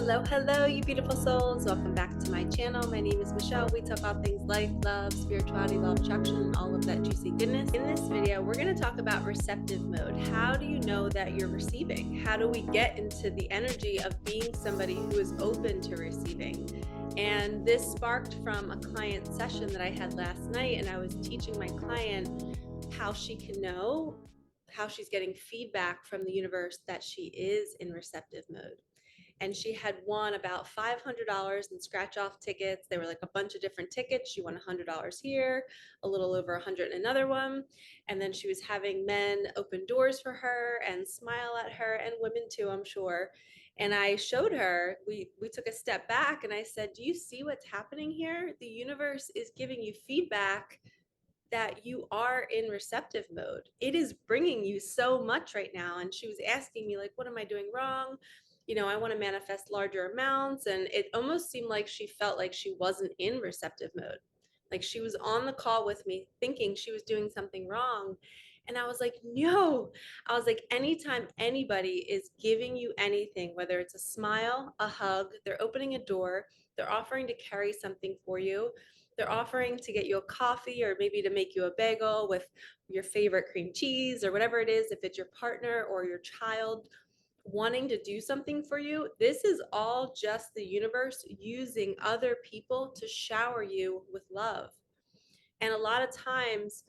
Hello, you beautiful souls. Welcome back to my channel. My name is Michelle. We talk about things life, love, spirituality, law of attraction, all of that juicy goodness. In this video, we're going to talk about receptive mode. How do you know that you're receiving? How do we get into the energy of being somebody who is open to receiving? And this sparked from a client session that I had last night, and I was teaching my client how she can know how she's getting feedback from the universe that she is in receptive mode. And she had won about $500 in scratch off tickets. They were like a bunch of different tickets. She won $100 here, a little over 100 in another one. And then she was having men open doors for her and smile at her, and women too, I'm sure. And I showed her, we took a step back and I said, do you see what's happening here? The universe is giving you feedback that you are in receptive mode. It is bringing you so much right now. And she was asking me, like, what am I doing wrong? You know, I want to manifest larger amounts. And it almost seemed like she felt like she wasn't in receptive mode. Like she was on the call with me thinking she was doing something wrong. And I was like, no. I was like, anytime anybody is giving you anything, whether it's a smile, a hug, they're opening a door, they're offering to carry something for you, they're offering to get you a coffee or maybe to make you a bagel with your favorite cream cheese or whatever it is, if it's your partner or your child wanting to do something for you, this is all just the universe using other people to shower you with love. And a lot of times,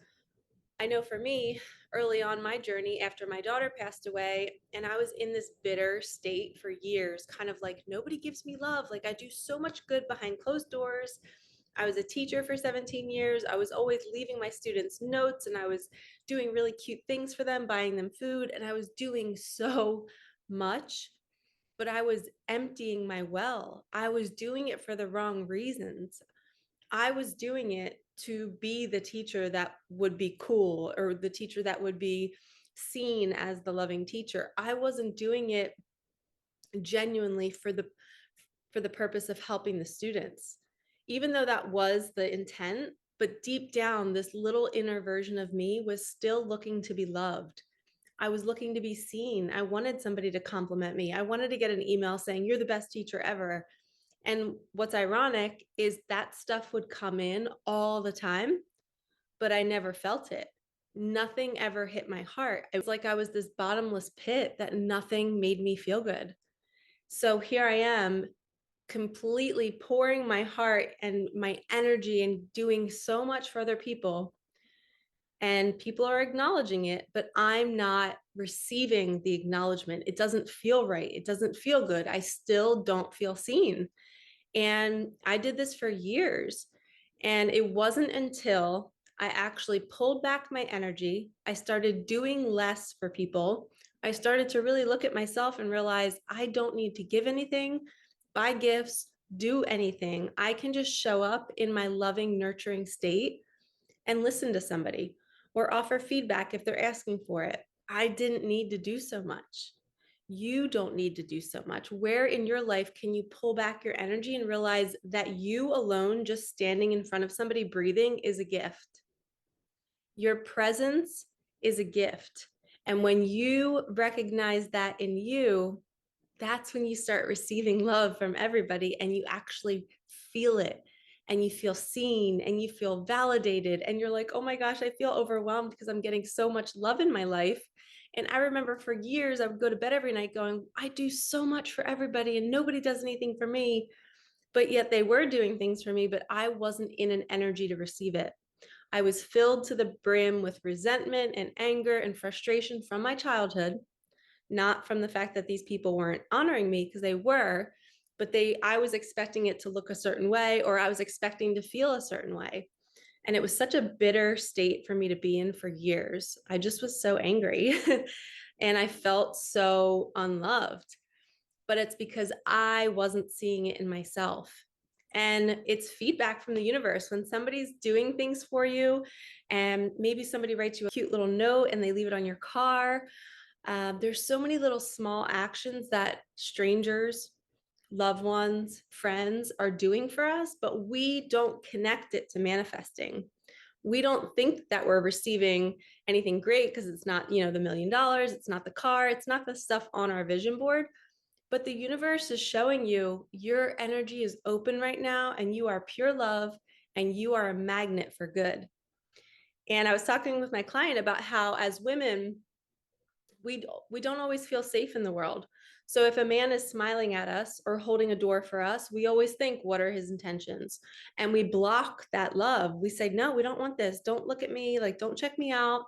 I know for me, early on my journey after my daughter passed away, and I was in this bitter state for years, kind of like nobody gives me love. Like I do so much good behind closed doors. I was a teacher for 17 years. I was always leaving my students notes and I was doing really cute things for them, buying them food, and I was doing so much, but I was emptying my well. I was doing it for the wrong reasons. I was doing it to be the teacher that would be cool or the teacher that would be seen as the loving teacher. I wasn't doing it genuinely for the purpose of helping the students. Even though that was the intent, but deep down this little inner version of me was still looking to be loved. I was looking to be seen. I wanted somebody to compliment me. I wanted to get an email saying, "You're the best teacher ever." And what's ironic is that stuff would come in all the time, but I never felt it. Nothing ever hit my heart. It was like I was this bottomless pit that nothing made me feel good. So here I am, completely pouring my heart and my energy and doing so much for other people. And people are acknowledging it, but I'm not receiving the acknowledgement. It doesn't feel right. It doesn't feel good. I still don't feel seen. And I did this for years. And it wasn't until I actually pulled back my energy, I started doing less for people. I started to really look at myself and realize I don't need to give anything, buy gifts, do anything. I can just show up in my loving, nurturing state and listen to somebody or offer feedback if they're asking for it. I didn't need to do so much. You don't need to do so much. Where in your life can you pull back your energy and realize that you alone, just standing in front of somebody breathing, is a gift? Your presence is a gift. And when you recognize that in you, that's when you start receiving love from everybody and you actually feel it and you feel seen and you feel validated and you're like, oh my gosh, I feel overwhelmed because I'm getting so much love in my life. And I remember for years, I would go to bed every night going, I do so much for everybody and nobody does anything for me. But yet they were doing things for me, but I wasn't in an energy to receive it. I was filled to the brim with resentment and anger and frustration from my childhood, not from the fact that these people weren't honoring me, because they were, but I was expecting it to look a certain way, or I was expecting to feel a certain way. And it was such a bitter state for me to be in for years. I just was so angry and I felt so unloved, but it's because I wasn't seeing it in myself. And it's feedback from the universe. When somebody's doing things for you, and maybe somebody writes you a cute little note and they leave it on your car. There's so many little small actions that strangers, loved ones, friends are doing for us, but we don't connect it to manifesting. We don't think that we're receiving anything great because it's not, the $1 million, it's not the car, it's not the stuff on our vision board. But the universe is showing you your energy is open right now and you are pure love and you are a magnet for good. And I was talking with my client about how as women, we don't always feel safe in the world. So if a man is smiling at us or holding a door for us, we always think, what are his intentions? And we block that love. We say, no, we don't want this. Don't look at me. Like, don't check me out.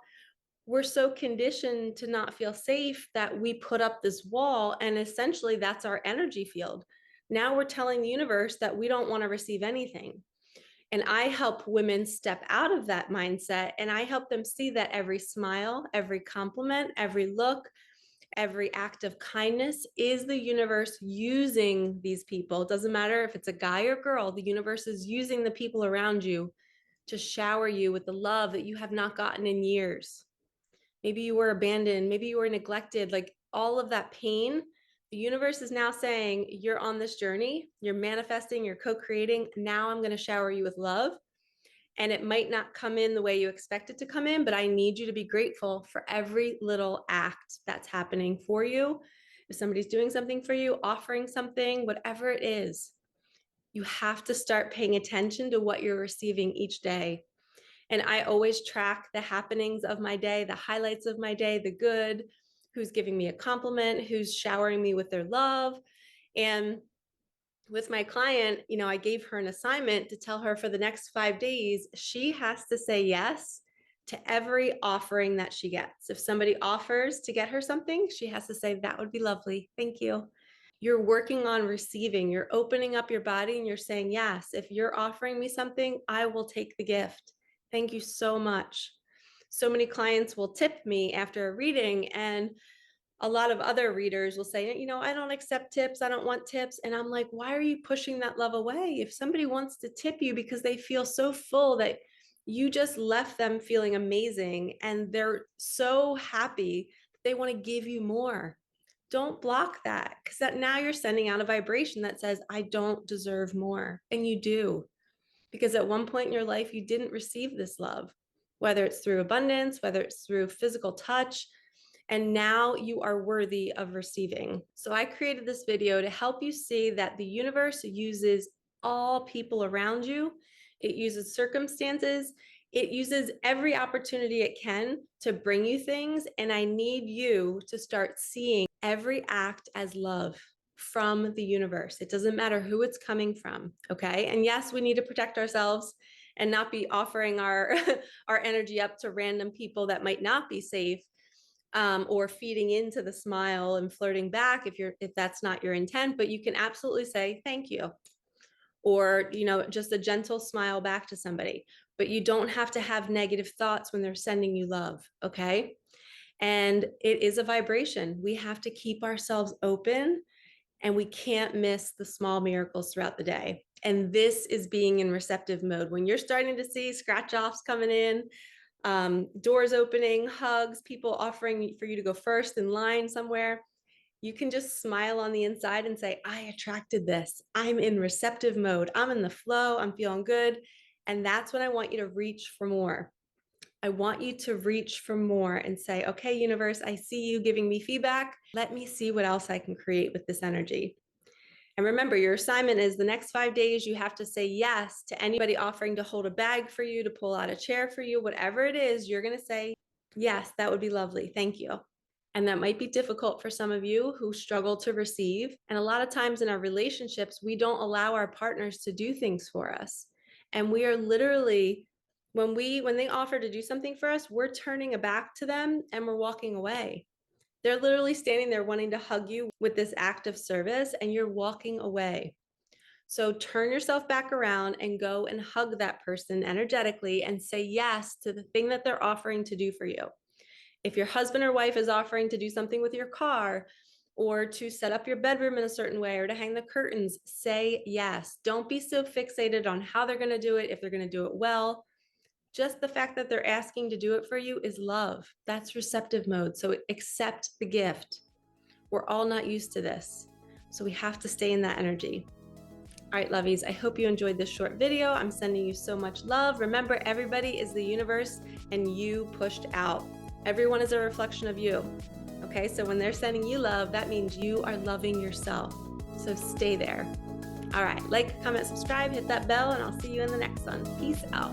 We're so conditioned to not feel safe that we put up this wall, and essentially that's our energy field. Now we're telling the universe that we don't want to receive anything. And I help women step out of that mindset, and I help them see that every smile, every compliment, every look, every act of kindness is the universe using these people. It doesn't matter if it's a guy or girl, the universe is using the people around you to shower you with the love that you have not gotten in years. Maybe you were abandoned, maybe you were neglected, like all of that pain. The universe is now saying, you're on this journey, you're manifesting, you're co-creating. Now I'm going to shower you with love. And it might not come in the way you expect it to come in, but I need you to be grateful for every little act that's happening for you. If somebody's doing something for you, offering something, whatever it is, you have to start paying attention to what you're receiving each day. And I always track the happenings of my day, the highlights of my day, the good, who's giving me a compliment, who's showering me with their love. And with my client, I gave her an assignment to tell her for the next 5 days, she has to say yes to every offering that she gets. If somebody offers to get her something, she has to say, that would be lovely. Thank you. You're working on receiving, you're opening up your body and you're saying, yes, if you're offering me something, I will take the gift. Thank you so much. So many clients will tip me after a reading, and a lot of other readers will say, I don't accept tips. I don't want tips. And I'm like, why are you pushing that love away? If somebody wants to tip you because they feel so full that you just left them feeling amazing and they're so happy that they want to give you more, don't block that, because that now you're sending out a vibration that says, I don't deserve more. And you do, because at one point in your life, you didn't receive this love, whether it's through abundance, whether it's through physical touch, and now you are worthy of receiving. So I created this video to help you see that the universe uses all people around you. It uses circumstances. It uses every opportunity it can to bring you things. And I need you to start seeing every act as love from the universe. It doesn't matter who it's coming from, okay? And yes, we need to protect ourselves and not be offering our, our energy up to random people that might not be safe. Or feeding into the smile and flirting back if that's not your intent, but you can absolutely say thank you, or just a gentle smile back to somebody. But you don't have to have negative thoughts when they're sending you love, okay? And it is a vibration. We have to keep ourselves open, and we can't miss the small miracles throughout the day. And this is being in receptive mode. When you're starting to see scratch offs coming in, doors opening, hugs, people offering for you to go first in line somewhere, you can just smile on the inside and say, I attracted this. I'm in receptive mode. I'm in the flow. I'm feeling good. And that's when I want you to reach for more. I want you to reach for more and say, okay, universe, I see you giving me feedback. Let me see what else I can create with this energy. And remember, your assignment is the next 5 days, you have to say yes to anybody offering to hold a bag for you, to pull out a chair for you, whatever it is, you're going to say, yes, that would be lovely. Thank you. And that might be difficult for some of you who struggle to receive. And a lot of times in our relationships, we don't allow our partners to do things for us. And we are literally, when they offer to do something for us, we're turning a back to them and we're walking away. They're literally standing there wanting to hug you with this act of service, and you're walking away. So turn yourself back around and go and hug that person energetically and say yes to the thing that they're offering to do for you. If your husband or wife is offering to do something with your car, or to set up your bedroom in a certain way, or to hang the curtains, say yes. Don't be so fixated on how they're going to do it, if they're going to do it well. Just the fact that they're asking to do it for you is love. That's receptive mode. So accept the gift. We're all not used to this, so we have to stay in that energy. All right, lovies, I hope you enjoyed this short video. I'm sending you so much love. Remember, everybody is the universe and you pushed out. Everyone is a reflection of you. Okay, so when they're sending you love, that means you are loving yourself. So stay there. All right, like, comment, subscribe, hit that bell, and I'll see you in the next one. Peace out.